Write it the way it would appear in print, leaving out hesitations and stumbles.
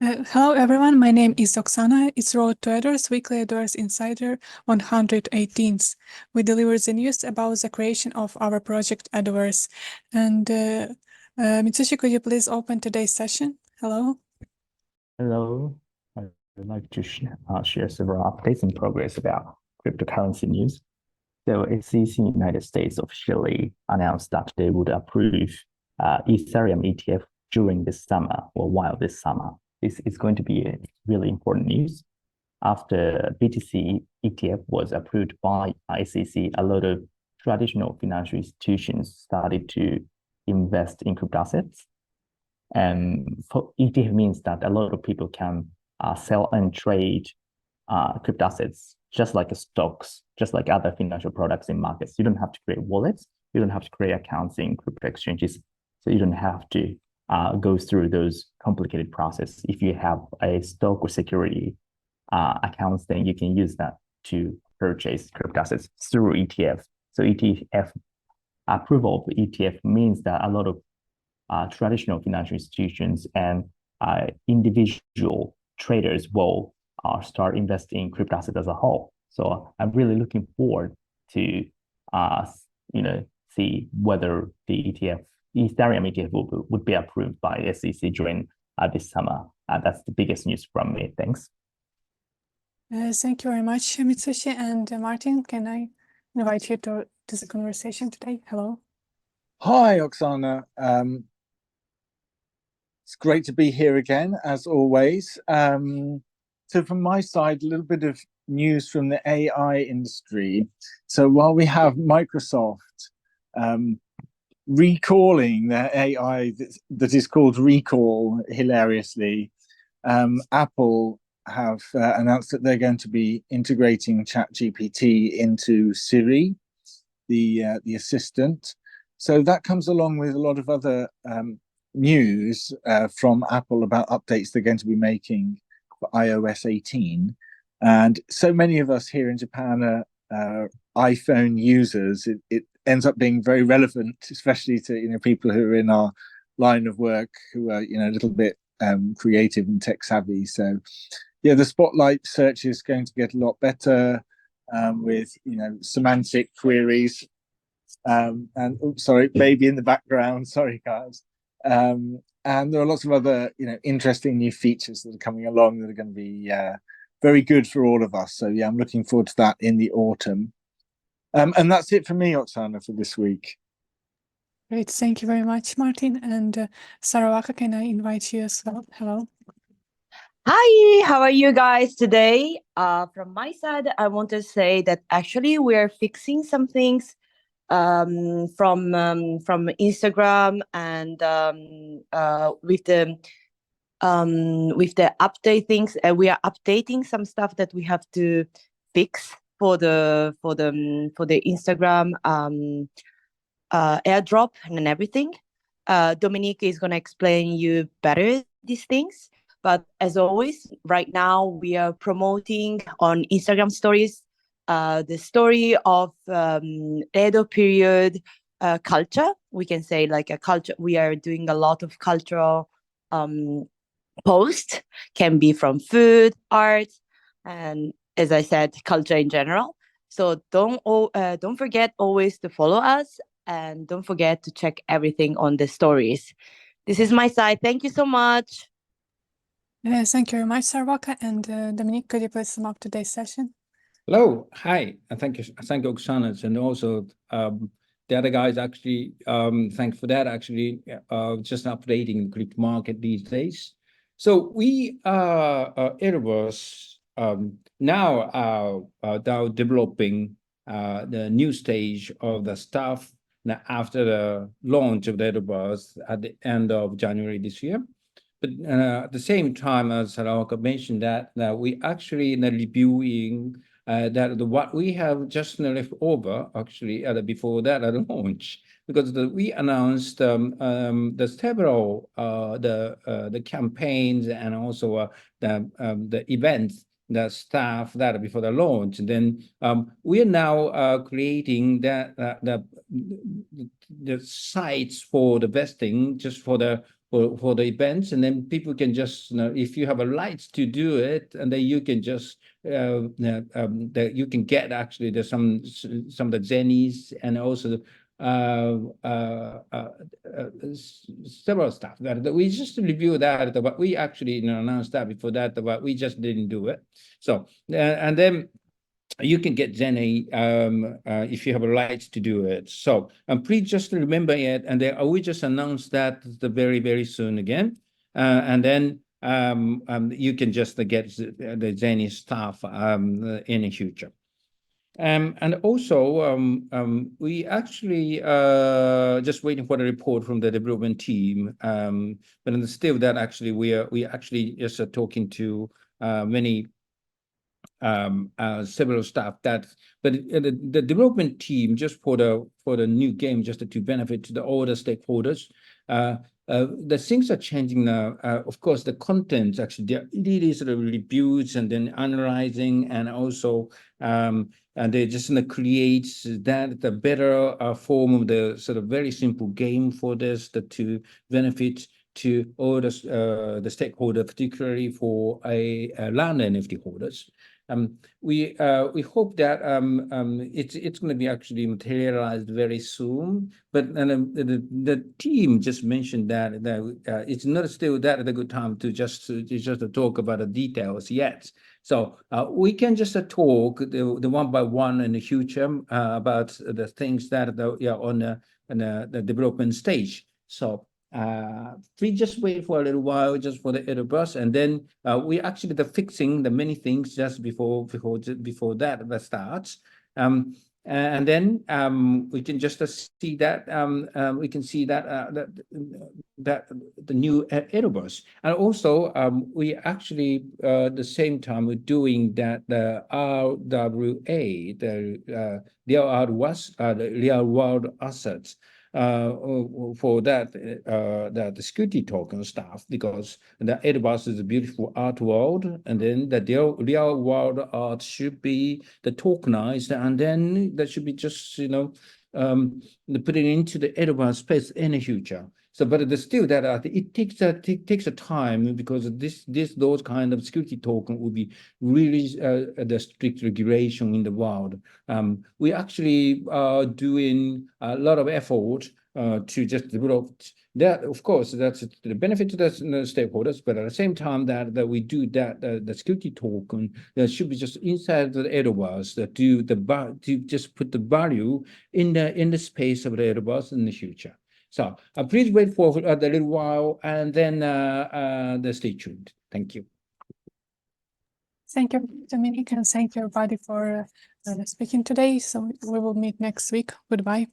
Hello everyone, my name is Oksana. It's Road to Edoverse Weekly Edoverse Insider 118th. We deliver the news about the creation of our project Edoverse. And Mitsushi, could you please open today's session? Hello. Hello. I would like to share several updates and progress about cryptocurrency news. So SEC in the United States officially announced that they would approve Ethereum ETF during this summer or while this summer. This is going to be a really important news. After BTC ETF was approved by SEC, a lot of traditional financial institutions started to invest in crypto assets. And for ETF means that a lot of people can sell and trade crypto assets just like stocks, just like other financial products in markets. You don't have to create wallets. You don't have to create accounts in crypto exchanges. So you don't have to go through those complicated process. If you have a stock or security accounts, then you can use that to purchase crypto assets through ETF. So ETF approval of ETF means that a lot of traditional financial institutions and individual traders will start investing in crypto assets as a whole. So I'm really looking forward to see whether the Ethereum ETF would be approved by SEC during this summer. That's the biggest news from me. Thanks. Thank you very much, Mitsushi. And Martin, can I invite you to the conversation today? Hello. Hi, Oksana. It's great to be here again, as always. So from my side, a little bit of news from the AI industry. So while we have Microsoft recalling their AI that is called Recall, hilariously, Apple have announced that they're going to be integrating ChatGPT into Siri, the assistant. So that comes along with a lot of other news from Apple about updates they're going to be making for iOS 18. And so many of us here in Japan are iPhone users. It ends up being very relevant, especially to people who are in our line of work, who are a little bit creative and tech savvy. So yeah, the Spotlight search is going to get a lot better with semantic queries. And sorry, baby in the background. Sorry, guys. And there are lots of other interesting new features that are coming along that are going to be very good for all of us. So yeah, I'm looking forward to that in the autumn. And that's it for me, Oksana, for this week. Great, thank you very much, Martin. And Sarawaka, can I invite you as well? Hello. Hi, how are you guys today? From my side, I want to say that actually we are fixing some things from Instagram, and with the update things, we are updating some stuff that we have to fix for the Instagram airdrop and everything. Dominique is gonna explain you better these things. But as always, right now we are promoting on Instagram stories the story of Edo period culture. We can say like a culture. We are doing a lot of cultural posts. Can be from food, art, and as I said, culture in general. So don't forget always to follow us, and don't forget to check everything on the stories. This is my side. Thank you so much. Thank you very much, Sarawaka. And Dominique, could you please sum up today's session? Hello, hi, and thank you, Oksana, and also the other guys. Actually, thanks for that. Actually, just updating the crypto market these days. So we Edoverse now are developing the new stage of the stuff after the launch of the Edoverse at the end of January this year. But at the same time, as Sarawaka mentioned, that we actually reviewing that what we have just left over actually before that launch, because we announced the several the campaigns and also the events, the stuff that before the launch. Then we are now creating the sites for the vesting, just for the for the events, and then people can just, if you have a rights to do it, and then you can just that you can get actually there's some of the zennies and also several stuff that we just review that, but we actually announced that before that, but we just didn't do it. So and then you can get Zenny if you have a right to do it. So please just remember it, and then we just announced that very, very soon again. And then you can just get the Zenny stuff in the future. And also, we actually just waiting for the report from the development team. But still, that actually we actually just talking to many several staff that, but the development team just for the new game, just to benefit to all the stakeholders. The things are changing now. Of course, the contents actually they're really sort of reviews and then analyzing, and also and they just create that the better form of the sort of very simple game for this to benefit to all the stakeholders, particularly for a land NFT holders. We hope that it's going to be actually materialized very soon. But the team just mentioned that it's not still that a good time to just talk about the details yet. So we can just talk the one by one in the future about the things that are on the development stage. So please just wait for a little while just for the Edoverse, and then we actually fixing the many things just before that starts. And then we can just see that we can see that the new Edoverse, and also we actually the same time we're doing that the RWA, the real world assets. For that the security token stuff, because the Edoverse is a beautiful art world, and then the real world art should be the tokenized, and then that should be just put it into the Edoverse space in the future. So, but there's still that it takes a time, because those kind of security token will be really the strict regulation in the world. We actually are doing a lot of effort to just develop that. Of course, that's the benefit to the stakeholders, but at the same time that we do that the security token that should be just inside the Edoverse to just put the value in the space of the Edoverse in the future. So please wait for a little while, and then stay tuned. Thank you. Thank you, Dominic, and thank you everybody for speaking today. So we will meet next week. Goodbye.